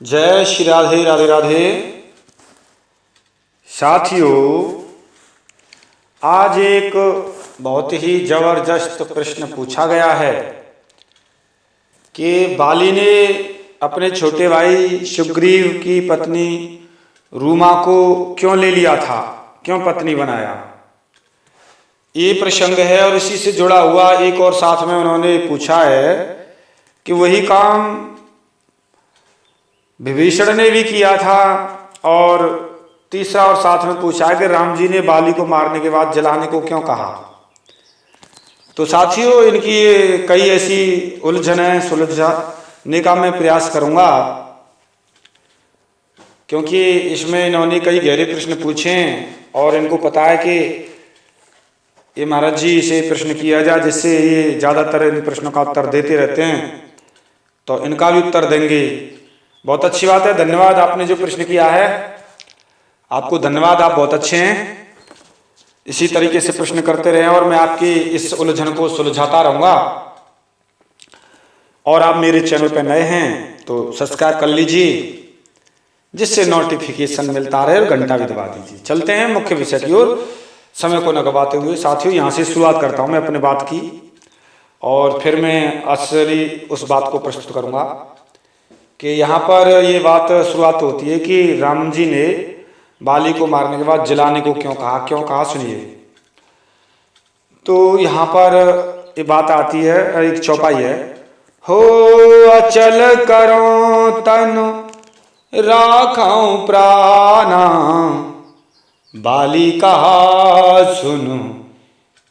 जय श्री राधे राधे राधे। साथियों, आज एक बहुत ही जबरदस्त प्रश्न पूछा गया है कि बाली ने अपने छोटे भाई सुग्रीव की पत्नी रूमा को क्यों ले लिया था, क्यों पत्नी बनाया। ये प्रसंग है और इसी से जुड़ा हुआ एक और साथ में उन्होंने पूछा है कि वही काम विभीषण ने भी किया था, और तीसरा और साथ में पूछा है कि राम जी ने बाली को मारने के बाद जलाने को क्यों कहा। तो साथियों, इनकी कई ऐसी उलझनें सुलझाने का मैं प्रयास करूंगा, क्योंकि इसमें इन्होंने कई गहरे प्रश्न पूछे हैं और इनको पता है कि ये महाराज जी से प्रश्न किया जाए जिससे ये ज़्यादातर इन प्रश्नों का उत्तर देते रहते हैं, तो इनका भी उत्तर देंगे। बहुत अच्छी बात है, धन्यवाद। आपने जो प्रश्न किया है आपको धन्यवाद, आप बहुत अच्छे हैं। इसी तरीके से प्रश्न करते रहें और मैं आपकी इस उलझन को सुलझाता रहूंगा। और आप मेरे चैनल पर नए हैं तो सब्सक्राइब कर लीजिए जिससे नोटिफिकेशन मिलता रहे और घंटा भी दबा दीजिए। चलते हैं मुख्य विषय की ओर, समय को न गवाते हुए। साथियों, यहाँ से शुरुआत करता हूँ मैं अपने बात की, और फिर मैं असली उस बात को प्रस्तुत करूंगा कि यहाँ पर ये बात शुरुआत होती है कि राम जी ने बाली को मारने के बाद जलाने को क्यों कहा, सुनिए। तो यहाँ पर ये बात आती है, एक चौपाई है। हो अचल करो तन राखो प्राणा, बाली कहा सुनो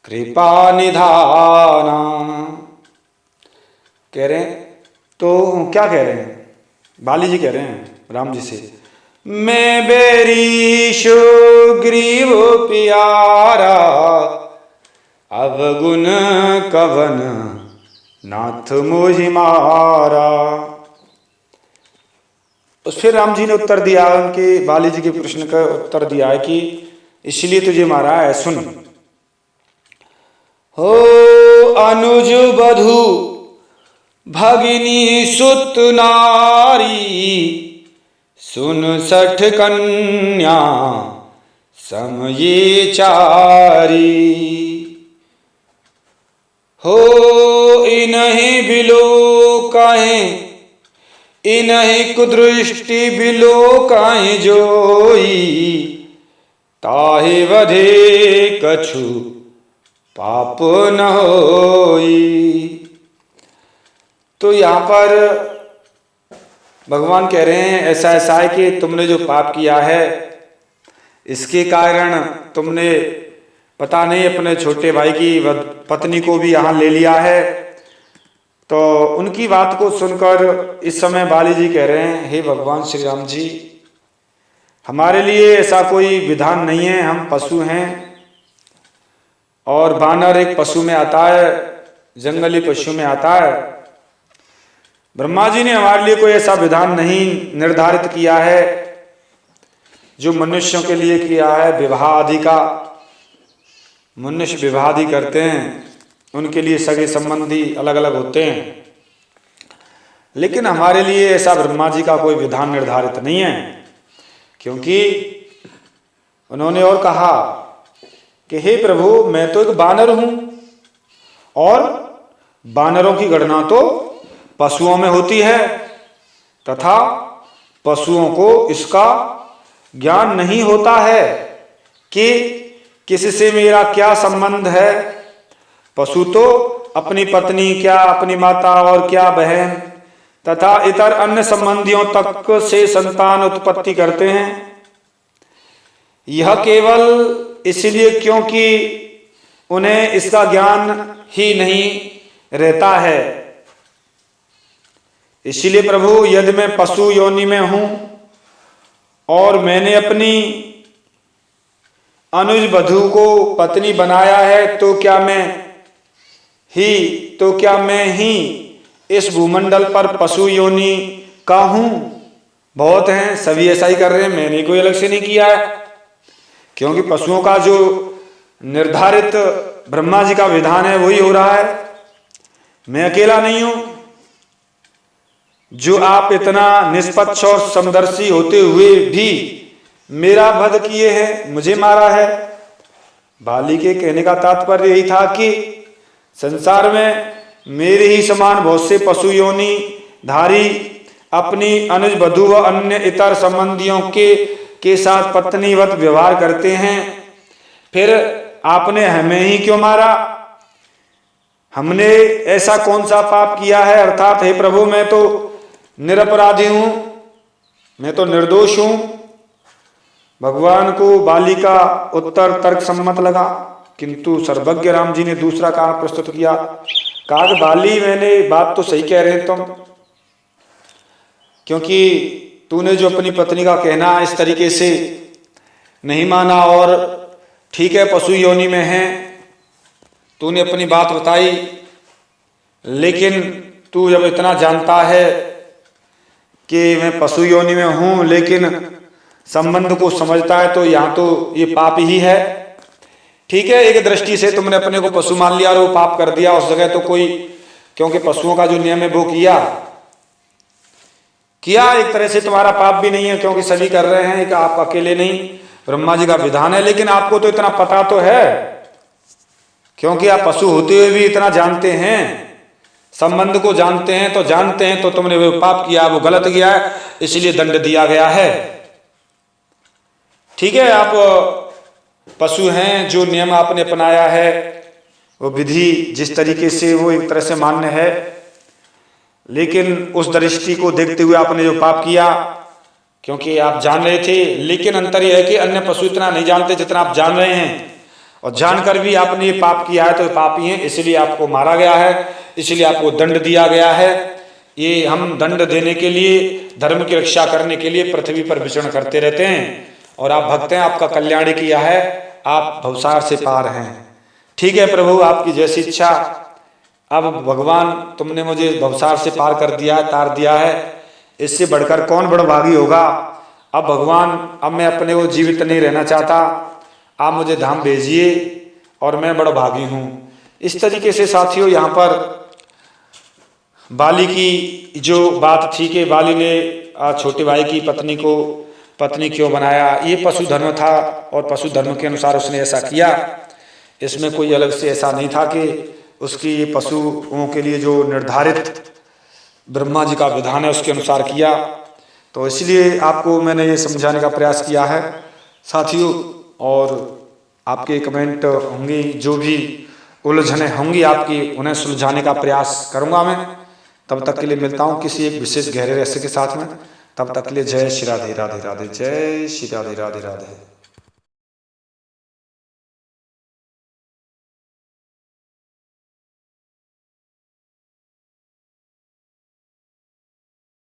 कृपा निधाना। कह रहे हैं, तो क्या कह रहे हैं बाली जी? कह रहे हैं राम जी से, मैं बेरी सुग्रीव प्यारा, अवगुण कवन नाथ मोहि मारा। उस फिर राम जी ने उत्तर दिया, उनके बाली जी के प्रश्न का उत्तर दिया है कि इसलिए तुझे मारा है, सुन। हो अनुज बधु भगिनी सुत नारी, सुन सठ कन्या समये चारी। हो इन्हीं बिलोकाएं, इन्हीं कुदृष्टि बिलोकाएं जोई, ताहि वधे कछु पाप न होई। तो यहाँ पर भगवान कह रहे हैं ऐसा है कि तुमने जो पाप किया है इसके कारण तुमने पता नहीं अपने छोटे भाई की पत्नी को भी यहाँ ले लिया है। तो उनकी बात को सुनकर इस समय बाली जी कह रहे हैं, हे भगवान श्री राम जी, हमारे लिए ऐसा कोई विधान नहीं है, हम पशु हैं और बानर एक पशु में आता है, जंगली पशु में आता है। ब्रह्मा जी ने हमारे लिए कोई ऐसा विधान नहीं निर्धारित किया है जो मनुष्यों के लिए किया है। विवाह आदि का मनुष्य विवाह आदि करते हैं, उनके लिए सगे संबंधी अलग अलग होते हैं, लेकिन हमारे लिए ऐसा ब्रह्मा जी का कोई विधान निर्धारित नहीं है। क्योंकि उन्होंने और कहा कि हे प्रभु, मैं तो एक बानर हूं और बानरों की गणना तो पशुओं में होती है, तथा पशुओं को इसका ज्ञान नहीं होता है कि किससे मेरा क्या संबंध है। पशु तो अपनी पत्नी, क्या अपनी माता और क्या बहन तथा इतर अन्य संबंधियों तक से संतान उत्पत्ति करते हैं। यह केवल इसलिए क्योंकि उन्हें इसका ज्ञान ही नहीं रहता है। इसलिए प्रभु, यदि मैं पशु योनि में हूं और मैंने अपनी अनुज बधू को पत्नी बनाया है, तो क्या मैं ही इस भूमंडल पर पशु योनि का हूं? बहुत हैं, सभी ऐसा ही कर रहे हैं, मैंने कोई अलग से नहीं किया है। क्योंकि पशुओं का जो निर्धारित ब्रह्मा जी का विधान है वही हो रहा है, मैं अकेला नहीं हूं। जो आप इतना निष्पक्ष और समदर्शी होते हुए भी मेरा वध किए हैं, मुझे मारा है। बाली के कहने का तात्पर्य यही था कि संसार में मेरे ही समान बहुत से पशु योनि धारी अपनी अनुज वधू व अन्य इतर संबंधियों के साथ पत्नीवत व्यवहार करते हैं, फिर आपने हमें ही क्यों मारा? हमने ऐसा कौन सा पाप किया है? अर्थात हे प्रभु, मैं तो निरपराधी हूं, मैं तो निर्दोष हूं। भगवान को बाली का उत्तर तर्क सम्मत लगा, किंतु सर्वज्ञ राम जी ने दूसरा कारण प्रस्तुत किया। कहा कि बाली, मैंने बात तो सही कह रहे हैं तुम, क्योंकि तूने जो अपनी पत्नी का कहना इस तरीके से नहीं माना, और ठीक है पशु योनि में है, तूने अपनी बात बताई, लेकिन तू जब इतना जानता है कि मैं पशु योनि में हूं, लेकिन संबंध को समझता है, तो यहाँ तो ये पाप ही है। ठीक है, एक दृष्टि से तुमने अपने को पशु मान लिया और वो पाप कर दिया उस जगह, तो कोई, क्योंकि पशुओं का जो नियम है वो किया एक तरह से तुम्हारा पाप भी नहीं है, क्योंकि सभी कर रहे हैं, एक आप अकेले नहीं, ब्रह्मा जी का विधान है। लेकिन आपको तो इतना पता तो है, क्योंकि आप पशु होते हुए भी इतना जानते हैं, संबंध को जानते हैं, तो तुमने वो पाप किया, वो गलत किया है, इसलिए दंड दिया गया है। ठीक है, आप पशु हैं, जो नियम आपने अपनाया है, वो विधि जिस तरीके से वो एक तरह से मान्य है, लेकिन उस दृष्टि को देखते हुए आपने जो पाप किया, क्योंकि आप जान रहे थे, लेकिन अंतर यह है कि अन्य पशु इतना नहीं जानते जितना आप जान रहे हैं, और जानकर भी आपने ये पाप किया है, तो ये पापी हैं, इसलिए आपको मारा गया है, इसलिए आपको दंड दिया गया है। ये हम दंड देने के लिए, धर्म की रक्षा करने के लिए पृथ्वी पर विचरण करते रहते हैं, और आप भक्त हैं, आपका कल्याण किया है, आप भवसार से पार हैं। ठीक है प्रभु, आपकी जैसी इच्छा। अब भगवान, तुमने मुझे भवसार से पार कर दिया है, तार दिया है, इससे बढ़कर कौन बड़भागी होगा? अब भगवान, अब मैं अपने को जीवित नहीं रहना चाहता, आप मुझे धाम भेजिए और मैं बड़भागी हूं। इस तरीके से साथियों, यहाँ पर बाली की जो बात थी कि बाली ने छोटे भाई की पत्नी को पत्नी क्यों बनाया, ये पशु धर्म था, और पशु धर्म के अनुसार उसने ऐसा किया। इसमें कोई अलग से ऐसा नहीं था कि उसकी पशुओं के लिए जो निर्धारित ब्रह्मा जी का विधान है उसके अनुसार किया। तो इसलिए आपको मैंने ये समझाने का प्रयास किया है साथियों, और आपके कमेंट होंगे, जो भी उलझने होंगी आपकी, उन्हें सुलझाने का प्रयास करूंगा मैं। तब तक के लिए मिलता हूं किसी एक विशेष गहरे रहस्य के साथ में। तब तक के लिए जय श्री राधे राधे राधे, जय श्री राधे राधे राधे।